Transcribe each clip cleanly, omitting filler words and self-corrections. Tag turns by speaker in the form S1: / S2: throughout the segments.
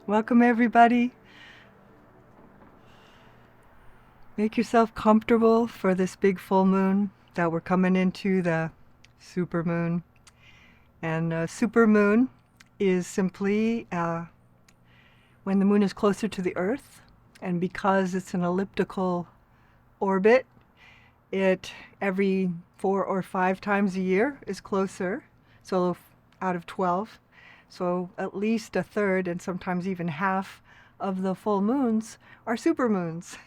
S1: Welcome, everybody. Make yourself comfortable for this big full moon that we're coming into, the super moon. And super moon is simply when the moon is closer to the Earth. And because it's an elliptical orbit, it every 4 or 5 times a year is closer. So out of 12. So at least a third and sometimes even half of the full moons are super moons.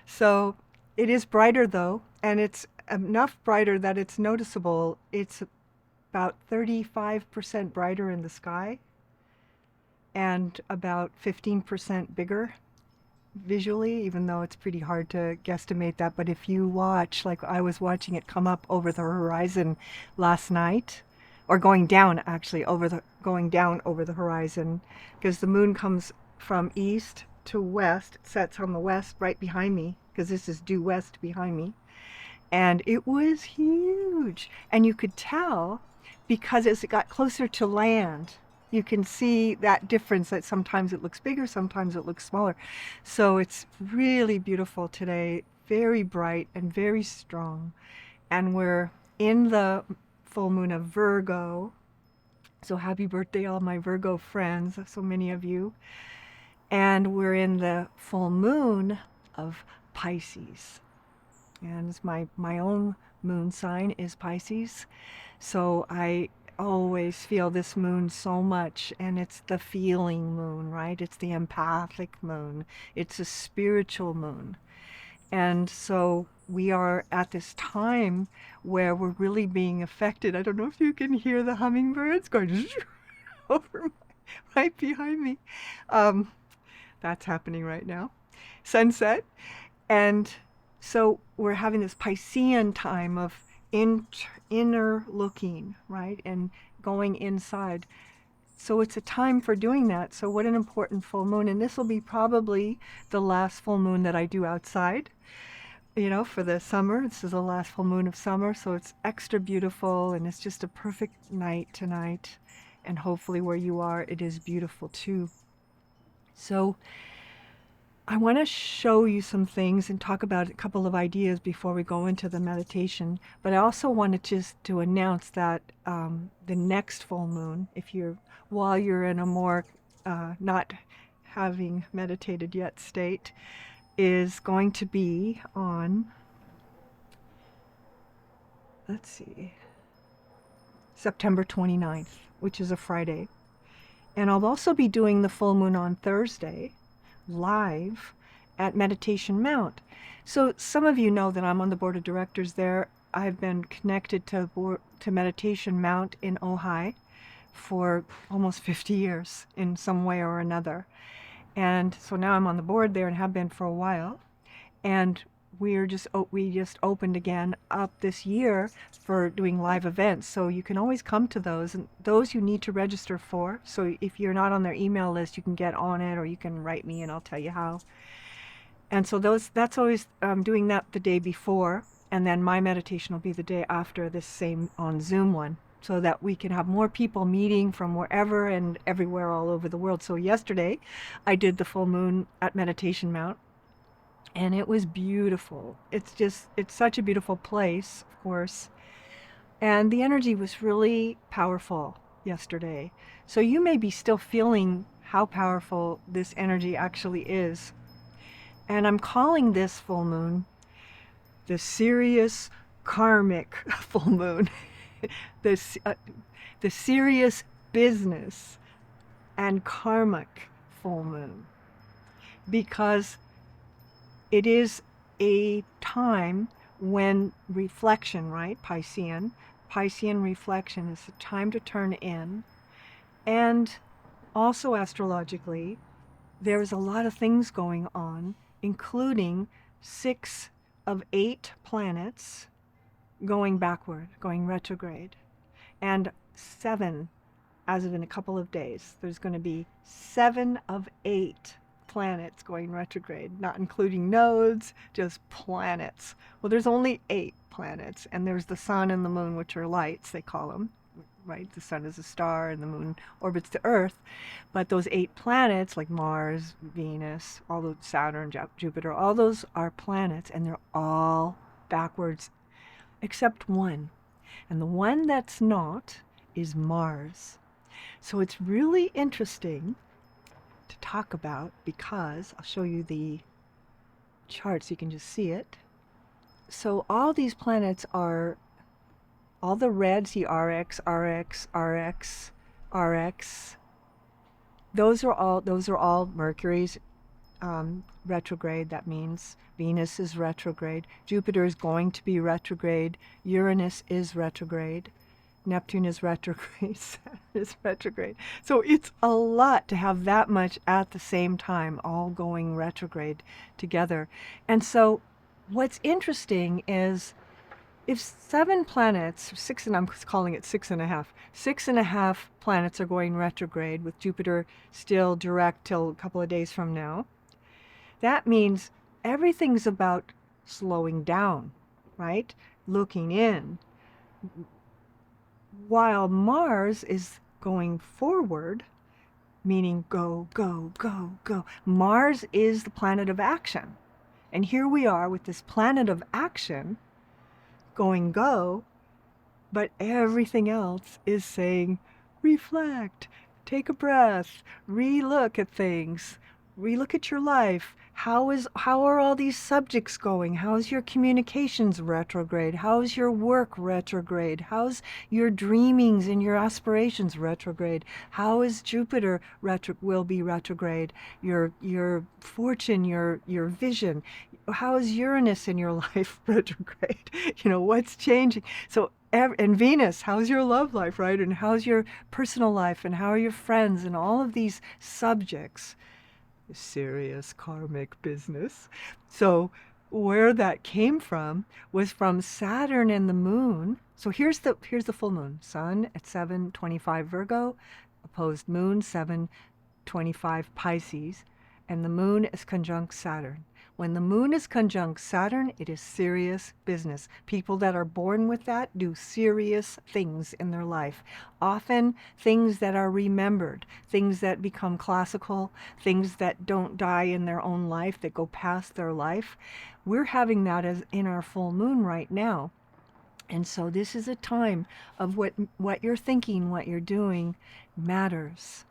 S1: So it is brighter though, and it's enough brighter that it's noticeable. It's about 35% brighter in the sky and about 15% bigger visually, even though it's pretty hard to guesstimate that. But if you watch, like I was watching it come up over the horizon last night, or going down actually going down over the horizon, because the moon comes from east to west. It sets on the west right behind me, because this is due west behind me. And it was huge. And you could tell because as it got closer to land, you can see that difference, that sometimes it looks bigger, sometimes it looks smaller. So it's really beautiful today, very bright and very strong. And we're in the full moon of Virgo. So happy birthday, all my Virgo friends, so many of you. And we're in the full moon of Pisces. And my own moon sign is Pisces. So I always feel this moon so much, and it's the feeling moon, right? It's the empathic moon. It's a spiritual moon. And so we are at this time where we're really being affected. I don't know if you can hear the hummingbirds going over right behind me. Um, that's happening right now. Sunset. And so we're having this Piscean time of inner looking, right? And going inside. So it's a time for doing that. So what an important full moon. And this will be probably the last full moon that I do outside, for the summer. This is the last full moon of summer. So it's extra beautiful, and it's just a perfect night tonight. And hopefully where you are, it is beautiful too. So I want to show you some things and talk about a couple of ideas before we go into the meditation. But I also wanted just to announce that the next full moon, while you're in a more not having meditated yet state, is going to be on, let's see, September 29th, which is a Friday. And I'll also be doing the full moon on Thursday, live at Meditation Mount. So some of you know that I'm on the board of directors there. I've been connected to Meditation Mount in Ojai for almost 50 years in some way or another. And so now I'm on the board there and have been for a while. And we just opened again up this year for doing live events. So you can always come to those, and those you need to register for. So if you're not on their email list, you can get on it, or you can write me and I'll tell you how. And so that's always doing that the day before, and then my meditation will be the day after this same on Zoom one, so that we can have more people meeting from wherever and everywhere all over the world. So yesterday I did the full moon at Meditation Mount, and it was beautiful. It's such a beautiful place, of course. And the energy was really powerful yesterday. So you may be still feeling how powerful this energy actually is. And I'm calling this full moon the serious karmic full moon. The serious business and karmic full moon. Because it is a time when reflection, right? Piscean reflection is a time to turn in. And also astrologically, there's a lot of things going on, including 6 of 8 planets going backward, going retrograde, and 7 as of in a couple of days. There's going to be 7 of 8 planets going retrograde, not including nodes, just planets. Well, there's only 8 planets, and there's the sun and the moon, which are lights, they call them. right? The sun is a star and the moon orbits the earth. But those 8 planets, like Mars, Venus, all those, Saturn, Jupiter, all those are planets, and they're all backwards except one. And the one that's not is Mars. So it's really interesting to talk about, because I'll show you the chart so you can just see it. So all these planets are, all the red, see RX, RX, RX, RX. Those are all Mercury's retrograde. That means Venus is retrograde. Jupiter is going to be retrograde. Uranus is retrograde. Neptune is retrograde. Saturn is retrograde. So it's a lot to have that much at the same time, all going retrograde together. And so what's interesting is, if 7 planets, 6, and I'm calling it 6.5, 6.5 planets are going retrograde, with Jupiter still direct till a couple of days from now, that means everything's about slowing down, right? Looking in. While Mars is going forward, meaning go, go, go, go. Mars is the planet of action. And here we are with this planet of action going go, but everything else is saying reflect, take a breath, re-look at things, re-look at your life. How are all these subjects going? How's your communications retrograde? How's your work retrograde? How's your dreamings and your aspirations retrograde? How is Jupiter will be retrograde? Your fortune, your vision. How is Uranus in your life retrograde? What's changing? So, and Venus, how's your love life, right? And how's your personal life? And how are your friends? And all of these subjects. Serious karmic business. So where that came from was from Saturn and the moon. So here's the full moon. Sun at 7:25 Virgo, opposed moon 7:25 Pisces, and the moon is conjunct Saturn. When the moon is conjunct Saturn, it is serious business. People that are born with that do serious things in their life. Often things that are remembered, things that become classical, things that don't die in their own life, that go past their life. We're having that as in our full moon right now. And so this is a time of what you're thinking, what you're doing matters.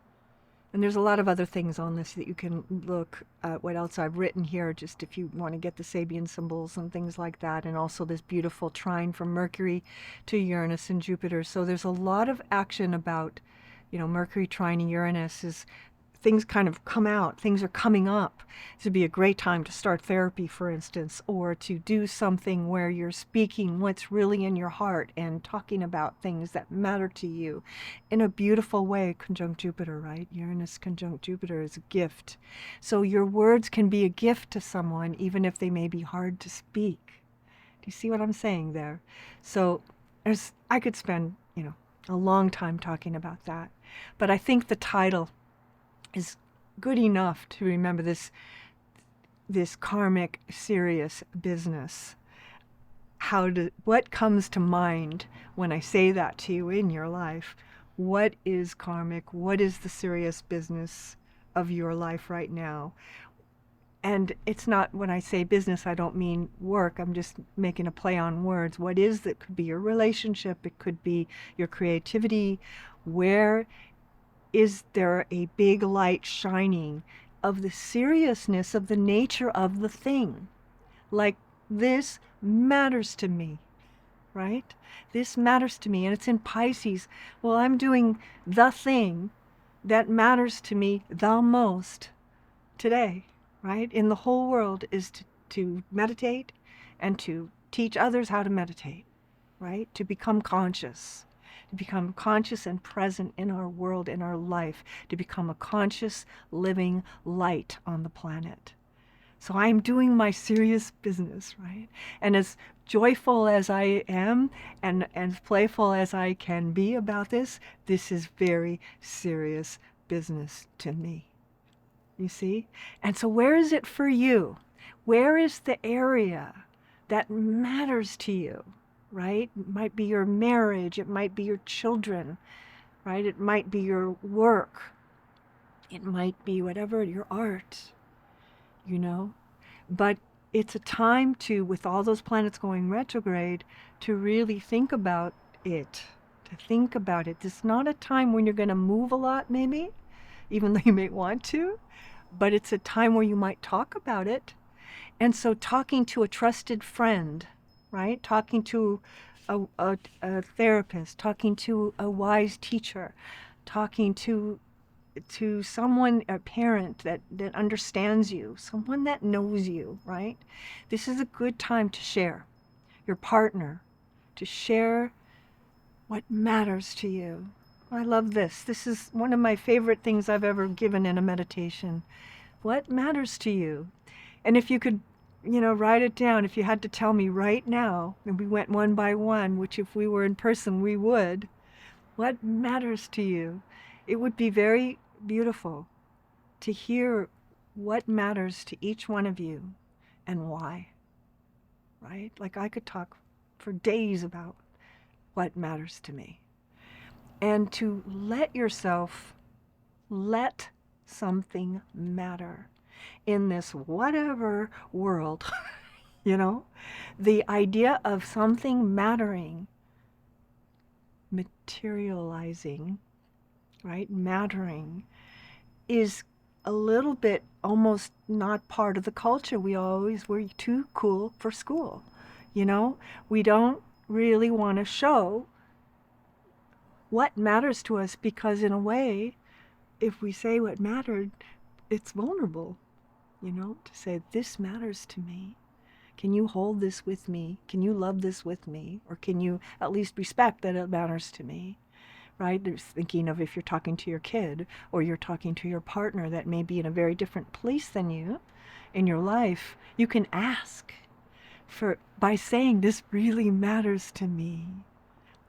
S1: And there's a lot of other things on this that you can look at what else I've written here, just if you want to get the Sabian symbols and things like that, and also this beautiful trine from Mercury to Uranus and Jupiter. So there's a lot of action about, Mercury trining Uranus is things kind of come out, things are coming up. This would be a great time to start therapy, for instance, or to do something where you're speaking what's really in your heart and talking about things that matter to you in a beautiful way. Conjunct Jupiter, right? Uranus conjunct Jupiter is a gift. So your words can be a gift to someone, even if they may be hard to speak. Do you see what I'm saying there? So I could spend, a long time talking about that. But I think the title is good enough to remember this karmic serious business. What comes to mind when I say that to you in your life? What is karmic? What is the serious business of your life right now? And it's not, when I say business, I don't mean work. I'm just making a play on words. What is that? Could be your relationship. It could be your creativity. Where is there a big light shining of the seriousness of the nature of the thing? Like, this matters to me, right? This matters to me, and it's in Pisces. Well, I'm doing the thing that matters to me the most today, right? In the whole world is to meditate and to teach others how to meditate, right? To become conscious. To become conscious and present in our world, in our life, to become a conscious, living light on the planet. So I'm doing my serious business, right? And as joyful as I am and as playful as I can be about this is very serious business to me. You see? And so where is it for you? Where is the area that matters to you?
S2: right? It might be your marriage, it might be your children, right? It might be your work, it might be whatever, your art, you know? But it's a time to, with all those planets going retrograde, to really think about it. To think about it. It's not a time when you're going to move a lot, maybe, even though you may want to, but it's a time where you might talk about it. And so, talking to a trusted friend, right? Talking to a therapist, talking to a wise teacher, talking to someone, a parent that understands you, someone that knows you, right? This is a good time to share your partner, to share what matters to you. I love this. This is one of my favorite things I've ever given in a meditation. What matters to you? And if you could, write it down, if you had to tell me right now, and we went one by one, which if we were in person, we would, what matters to you? It would be very beautiful to hear what matters to each one of you and why, right? Like I could talk for days about what matters to me. And to let something matter in this whatever world, the idea of something mattering, materializing, right? Mattering is a little bit almost not part of the culture. We're too cool for school. We don't really want to show what matters to us because, in a way, if we say what mattered, it's vulnerable, to say, this matters to me. Can you hold this with me? Can you love this with me? Or can you at least respect that it matters to me? Right? There's thinking of if you're talking to your kid or you're talking to your partner that may be in a very different place than you in your life, you can ask by saying, this really matters to me.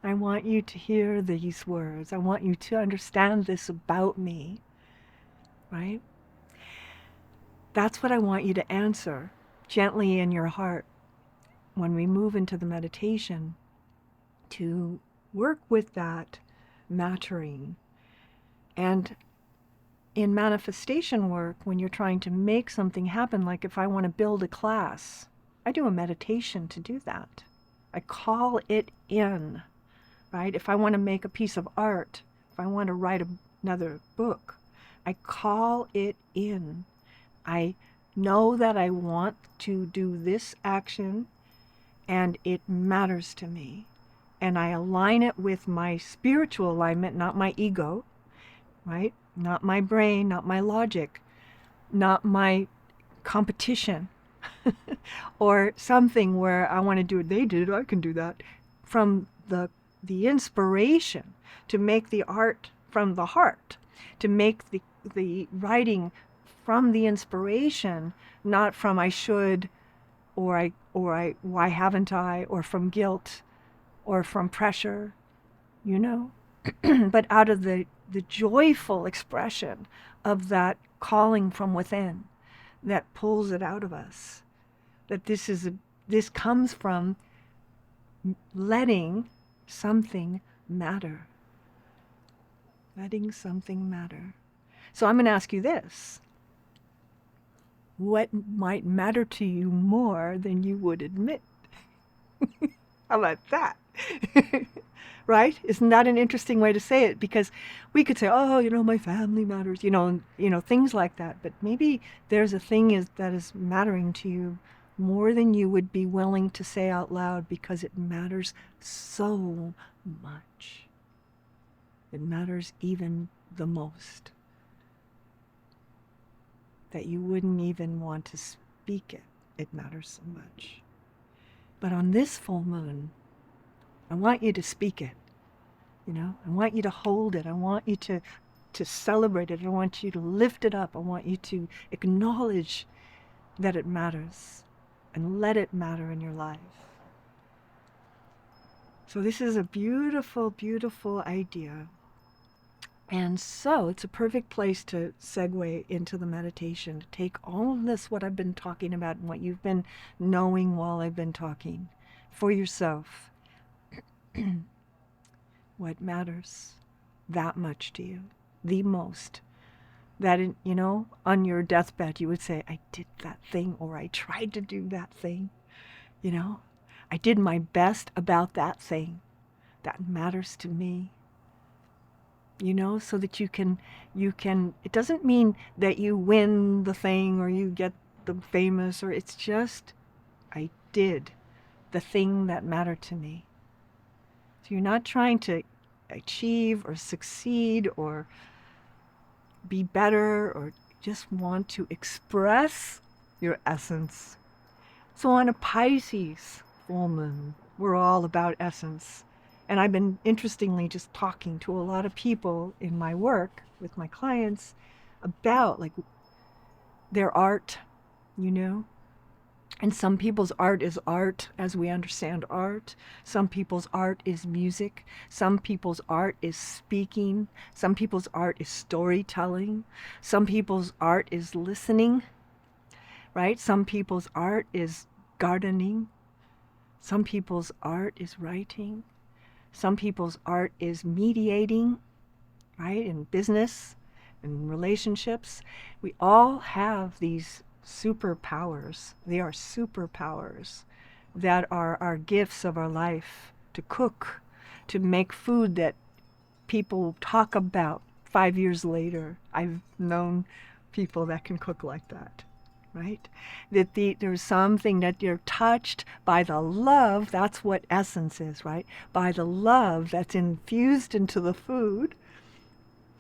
S2: I want you to hear these words. I want you to understand this about me, right? That's what I want you to answer gently in your heart when we move into the meditation, to work with that mattering. And in manifestation work, when you're trying to make something happen, like if I want to build a class, I do a meditation to do that. I call it in, right? If I want to make a piece of art, if I want to write another book, I call it in. I know that I want to do this action and it matters to me. And I align it with my spiritual alignment, not my ego, right? Not my brain, not my logic, not my competition, or something where I want to do it. They did, I can do that. From the inspiration to make the art from the heart, to make the writing from the inspiration, not from I should, or why haven't I, or from guilt, or from pressure, but out of the joyful expression of that calling from within that pulls it out of us. That this comes from letting something matter. Letting something matter. So I'm going to ask you this. What might matter to you more than you would admit? How about that? Right? Isn't that an interesting way to say it? Because we could say, oh, my family matters, things like that. But maybe there's a thing that is mattering to you more than you would be willing to say out loud because it matters so much. It matters even the most. That you wouldn't even want to speak it. It matters so much. But on this full moon, I want you to speak it. I want you to hold it. I want you to celebrate it. I want you to lift it up. I want you to acknowledge that it matters and let it matter in your life. So this is a beautiful, beautiful idea. And so it's a perfect place to segue into the meditation, to take all of this, what I've been talking about and what you've been knowing while I've been talking, for yourself. What matters that much to you, the most. That, on your deathbed, you would say, I did that thing, or I tried to do that thing. I did my best about that thing. That matters to me. So that you can, it doesn't mean that you win the thing or you get the famous, or it's just, I did the thing that mattered to me. So you're not trying to achieve or succeed or be better, or just want to express your essence. So on a Pisces full moon, we're all about essence. And I've been interestingly just talking to a lot of people in my work with my clients about like their art, And some people's art is art as we understand art. Some people's art is music. Some people's art is speaking. Some people's art is storytelling. Some people's art is listening, right? Some people's art is gardening. Some people's art is writing. Some people's art is mediating, right? In business, in relationships. We all have these superpowers. They are superpowers that are our gifts of our life, to cook, to make food that people talk about 5 years later. I've known people that can cook like that, right? That there's something that you're touched by the love. That's what essence is, right? By the love that's infused into the food,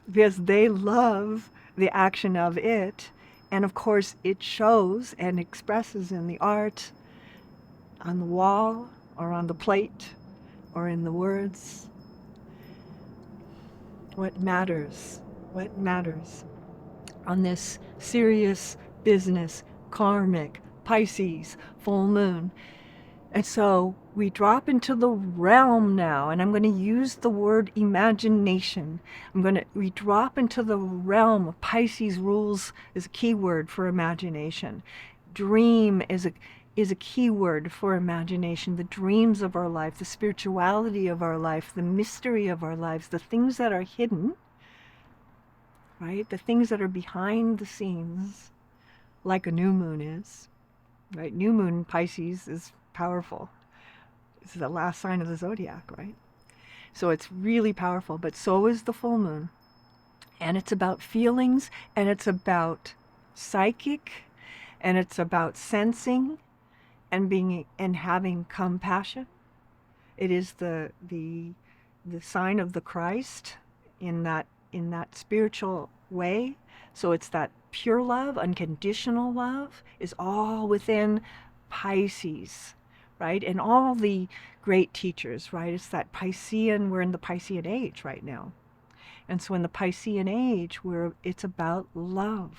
S2: because they love the action of it. And of course, it shows and expresses in the art, on the wall, or on the plate, or in the words. What matters? What matters? On this serious business, karmic, Pisces, full moon. And so we drop into the realm now, and I'm going to use the word imagination. We drop into the realm of Pisces. Rules is a key word for imagination. Dream is a key word for imagination. The dreams of our life, the spirituality of our life, the mystery of our lives, the things that are hidden, right? The things that are behind the scenes, like a new moon is, right? New moon Pisces is powerful. It's the last sign of the zodiac, right? So it's really powerful, but so is the full moon. And it's about feelings, and it's about psychic, and it's about sensing and having compassion. It is the sign of the Christ in that spiritual way. So it's that pure love, unconditional love is all within Pisces, right? And all the great teachers, right? It's that Piscean, we're in the Piscean age right now. And so in the Piscean age, it's about love.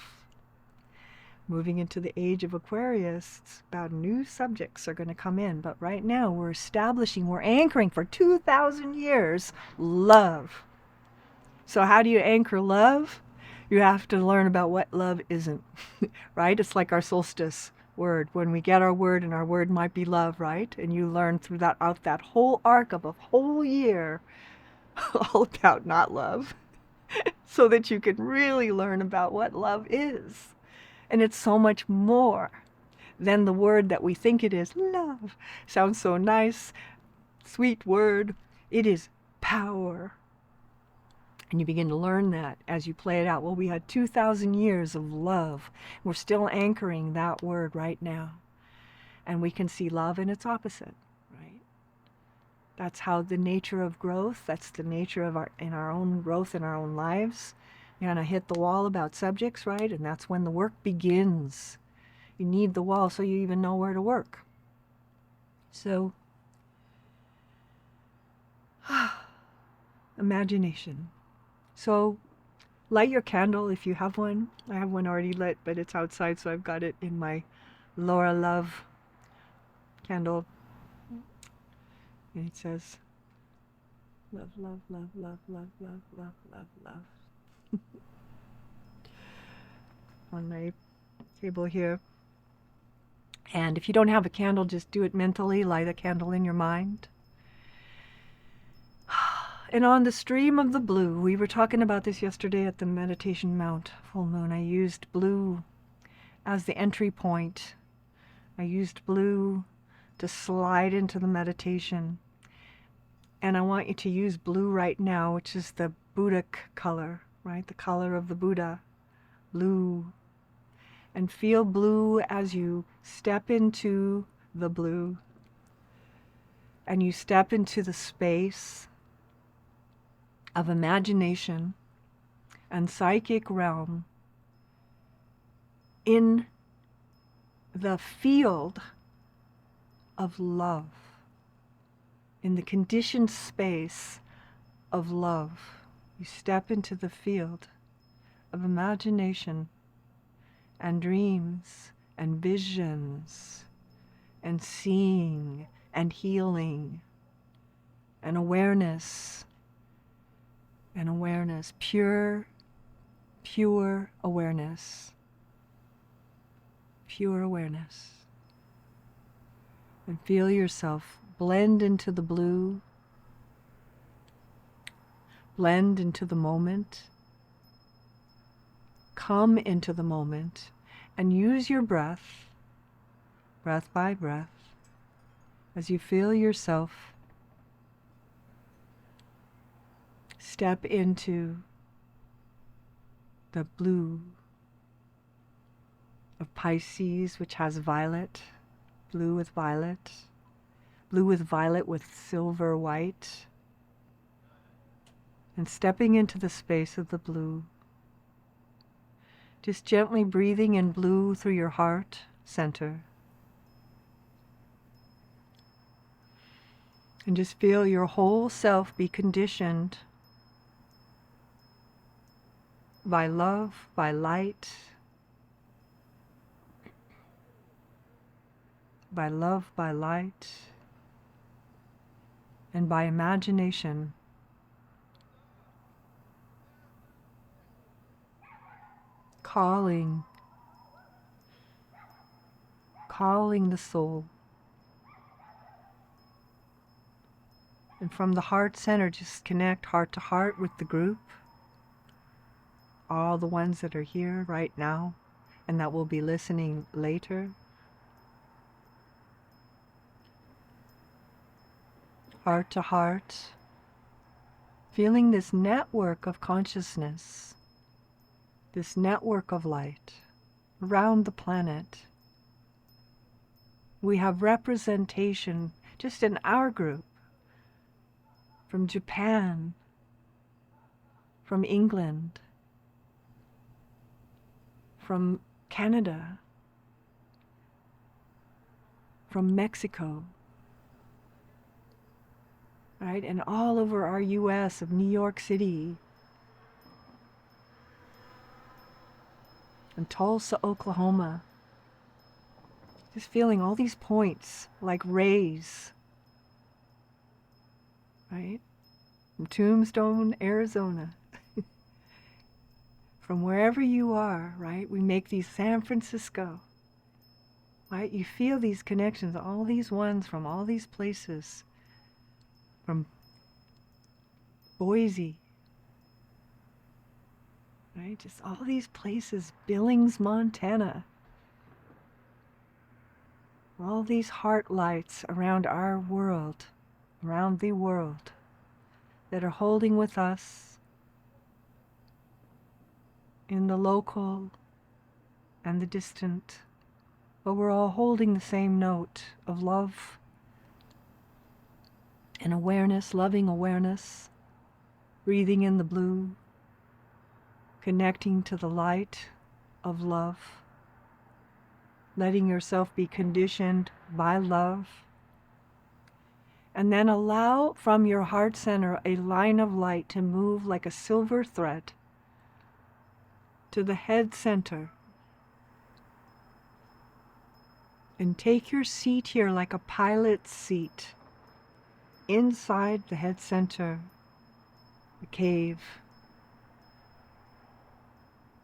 S2: Moving into the age of Aquarius, it's about new subjects are going to come in. But right now, we're anchoring for 2,000 years, love. So how do you anchor love? You have to learn about what love isn't, right? It's like our solstice word. When we get our word, and our word might be love, right? And you learn throughout that whole arc of a whole year all about not love, so that you can really learn about what love is. And it's so much more than the word that we think it is. Love sounds so nice, sweet word. It is power. And you begin to learn that as you play it out. Well, we had 2,000 years of love. We're still anchoring that word right now. And we can see love in its opposite, right? That's how the nature of growth, that's the nature of our own growth in our own lives. You're going to hit the wall about subjects, right? And that's when the work begins. You need the wall so you even know where to work. So, imagination. So, light your candle if you have one. I have one already lit, but it's outside, so I've got it in my Laura Love candle. And it says, love, love, love, love, love, love, love, love, love. On my table here. And if you don't have a candle, just do it mentally. Light a candle in your mind. And on the stream of the blue, we were talking about this yesterday at the Meditation Mount full moon. I used blue as the entry point. I used blue to slide into the meditation. And I want you to use blue right now, which is the Buddhic color, right? The color of the Buddha, blue. And feel blue as you step into the blue. And you step into the space of imagination and psychic realm in the field of love, in the conditioned space of love. You step into the field of imagination and dreams and visions and seeing and healing and awareness, pure, pure awareness, pure awareness. And feel yourself blend into the blue, blend into the moment, come into the moment, and use your breath, breath by breath, as you feel yourself step into the blue of Pisces, which has violet, blue with violet with silver white, and stepping into the space of the blue. Just gently breathing in blue through your heart center. And just feel your whole self be conditioned by love, by light, by love, by light, and by imagination. Calling the soul. And from the heart center, just connect heart to heart with the group, all the ones that are here right now and that will be listening later. Heart to heart, feeling this network of consciousness, this network of light around the planet. We have representation just in our group from Japan, from England, from Canada, from Mexico, right? And all over our US, of New York City, and Tulsa, Oklahoma. Just feeling all these points like rays, right? From Tombstone, Arizona. From wherever you are, right? We make these San Francisco, right? You feel these connections, all these ones from all these places. From Boise, right? Just all these places, Billings, Montana. All these heart lights around our world, around the world, that are holding with us in the local and the distant, but we're all holding the same note of love and awareness, loving awareness, breathing in the blue, connecting to the light of love, letting yourself be conditioned by love, and then allow from your heart center a line of light to move like a silver thread to the head center. And take your seat here like a pilot's seat inside the head center, the cave.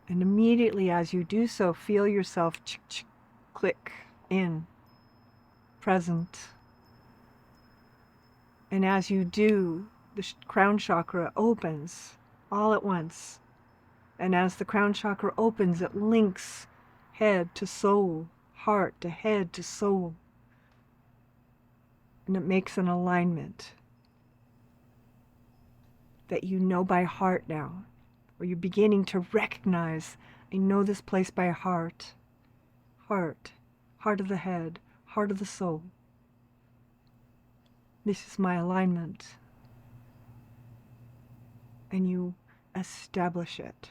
S2: And immediately as you do so, feel yourself click in, present. And as you do, the crown chakra opens all at once. And as the crown chakra opens, it links head to soul, heart to head to soul. And it makes an alignment that you know by heart now, or you're beginning to recognize, I know this place by heart. Heart, heart of the head, heart of the soul. This is my alignment. And you establish it.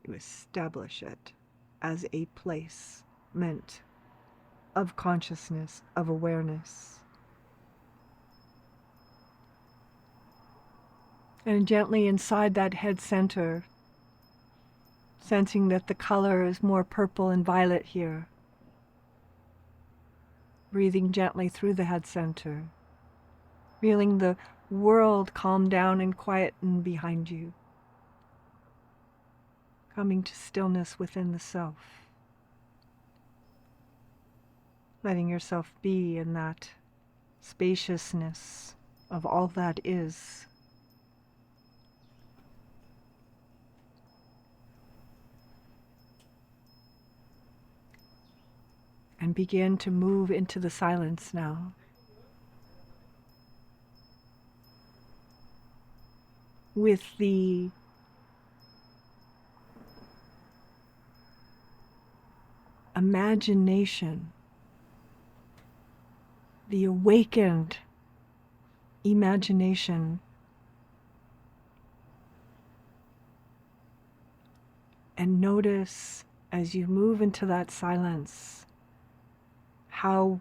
S2: You establish it as a placement of consciousness, of awareness. And gently inside that head center, sensing that the color is more purple and violet here. Breathing gently through the head center. Feeling the world calm down and quieten behind you. Coming to stillness within the self. Letting yourself be in that spaciousness of all that is. And begin to move into the silence now. With the imagination, the awakened imagination, and notice as you move into that silence how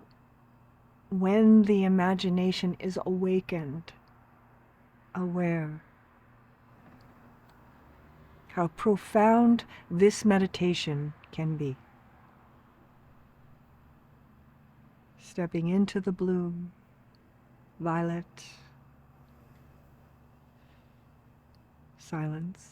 S2: when the imagination is awakened, aware, how profound this meditation can be. Stepping into the blue, violet, silence.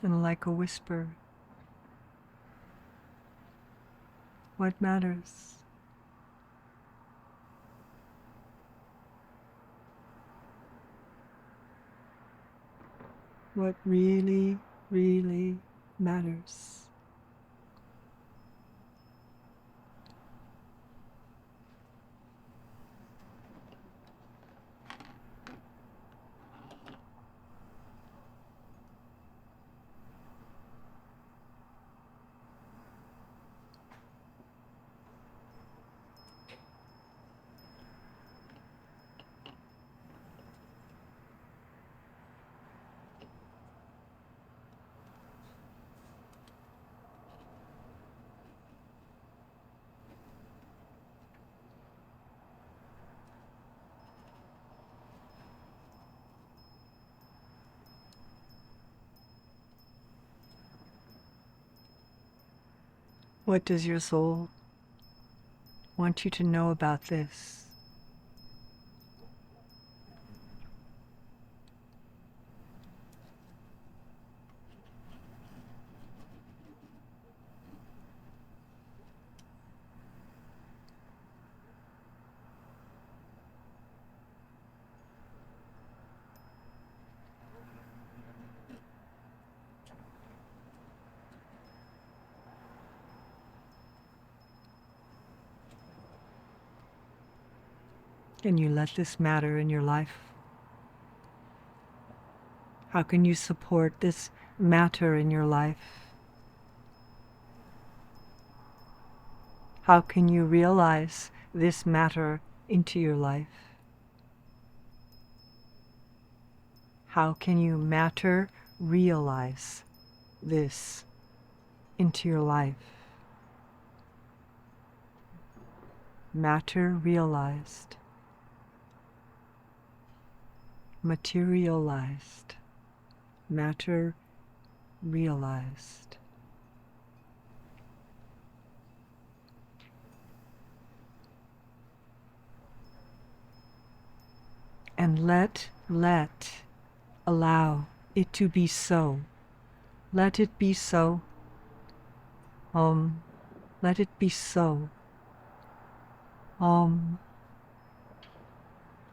S2: And like a whisper, what matters? What really, really matters?
S1: What does your soul want you to know about this? Can you let this matter in your life? How can you support this matter in your life? How can you realize this matter into your life? How can you matter realize this into your life? Matter realized, materialized, matter realized. And allow it to be so. Let it be so. Let it be so.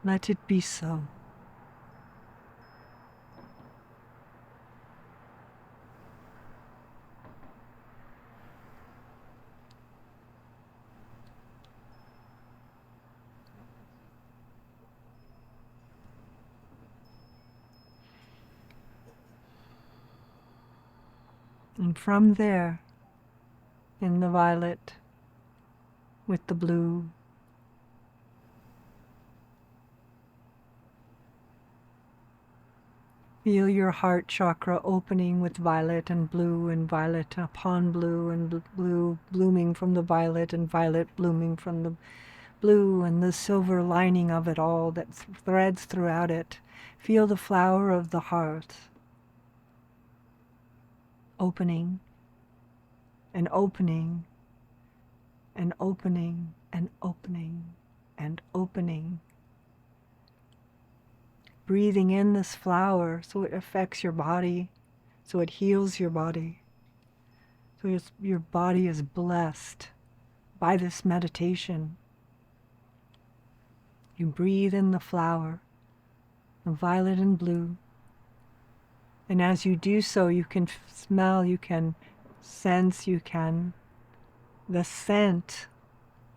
S1: Let it be so. And from there, in the violet with the blue, feel your heart chakra opening with violet and violet upon blue and blue blooming from the violet and violet blooming from the blue and the silver lining of it all that threads throughout it. Feel the flower of the heart opening and opening and opening and opening and opening. Breathing in this flower so it affects your body, so it heals your body, so your body is blessed by this meditation. You breathe in the flower, the violet and blue, and as you do so, you can smell, you can sense, the scent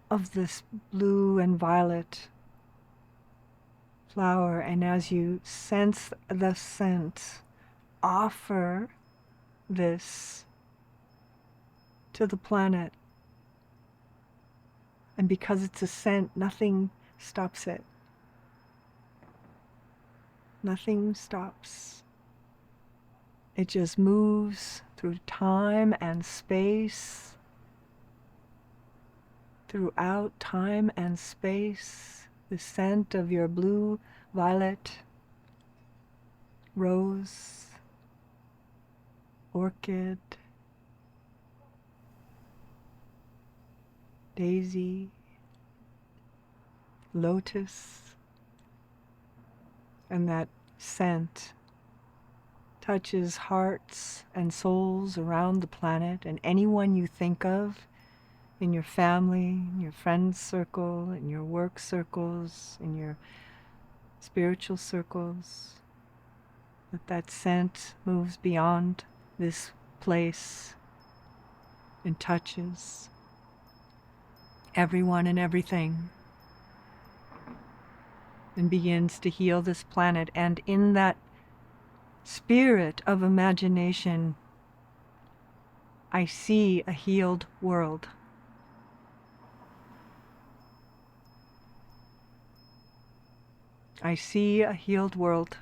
S1: of this blue and violet flower, and as you sense the scent, offer this to the planet. And because it's a scent, nothing stops it. Nothing stops. It just moves through time and space, throughout time and space. The scent of your blue, violet, rose, orchid, daisy, lotus, and that scent touches hearts and souls around the planet, and anyone you think of in your family, in your friends circle, in your work circles, in your spiritual circles, that scent moves beyond this place and touches everyone and everything and begins to heal this planet. And in that spirit of imagination, I see a healed world. I see a healed world.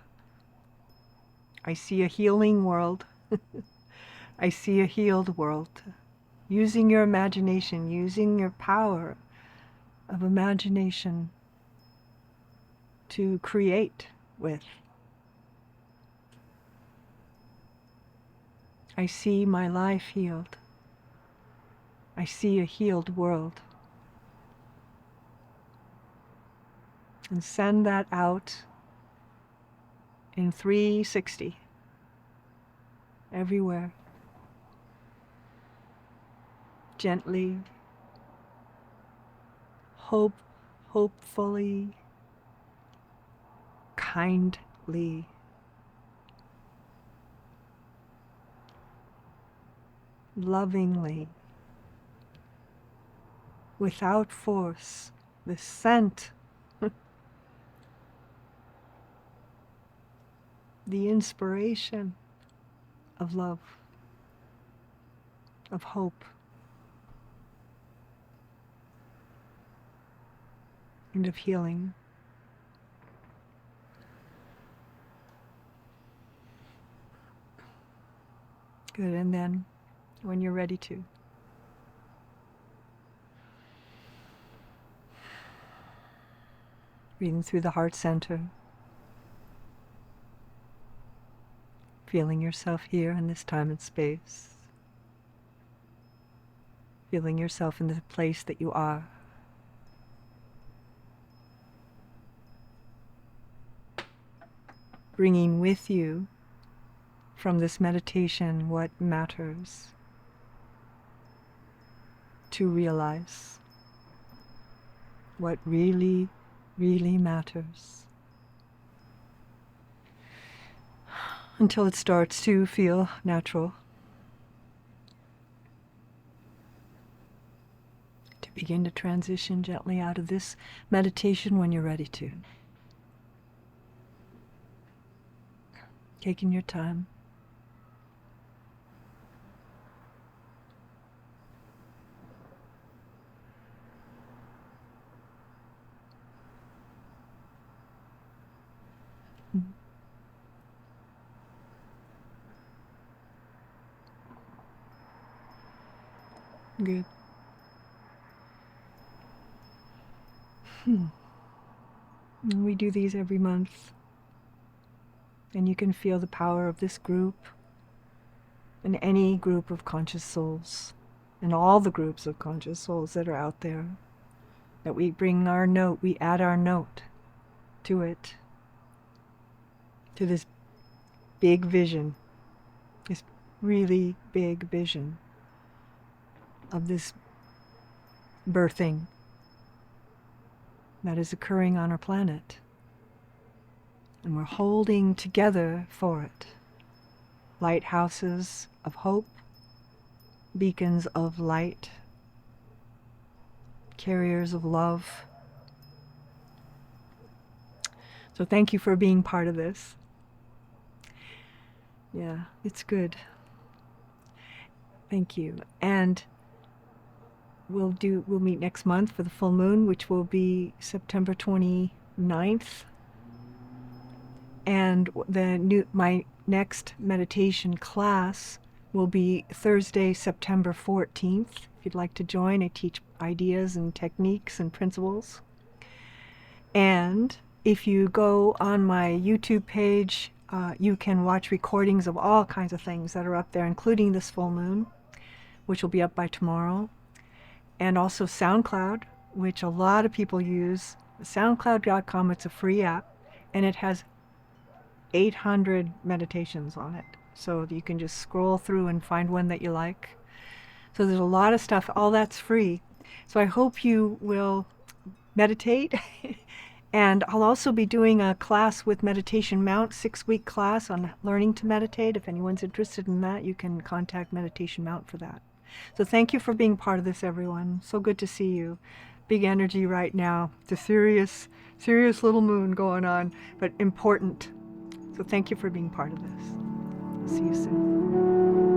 S1: I see a healing world. I see a healed world. Using your imagination, using your power of imagination to create with. I see my life healed.
S2: I see a healed world. And send that out in 360, everywhere. Gently, hopefully, kindly. Lovingly, without force, the scent, the inspiration of love, of hope, and of healing. Good, and then when you're ready to, breathing through the heart center, feeling yourself here in this time and space, feeling yourself in the place that you are. Bringing with you from this meditation what matters to realize, what really, really matters, until it starts to feel natural, to begin to transition gently out of this meditation when you're ready to. Taking your time. Good. And we do these every month. And you can feel the power of this group and any group of conscious souls and all the groups of conscious souls that are out there. That we bring our note, we add our note to it, to this big vision, this really big vision of this birthing that is occurring on our planet. And we're holding together for it. Lighthouses of hope, beacons of light, carriers of love. So thank you for being part of this. Yeah, it's good. Thank you. And we'll meet next month for the full moon, which will be September 29th. And my next meditation class will be Thursday, September 14th. If you'd like to join, I teach ideas and techniques and principles. And if you go on my YouTube page, you can watch recordings of all kinds of things that are up there, including this full moon, which will be up by tomorrow. And also SoundCloud, which a lot of people use. SoundCloud.com, it's a free app, and it has 800 meditations on it. So you can just scroll through and find one that you like. So there's a lot of stuff, all that's free. So I hope you will meditate. And I'll also be doing a class with Meditation Mount, 6-week class on learning to meditate. If anyone's interested in that, you can contact Meditation Mount for that. So thank you for being part of this, everyone. So good to see you. Big energy right now. It's a serious little moon going on, but important. So thank you for being part of this. I'll see you soon.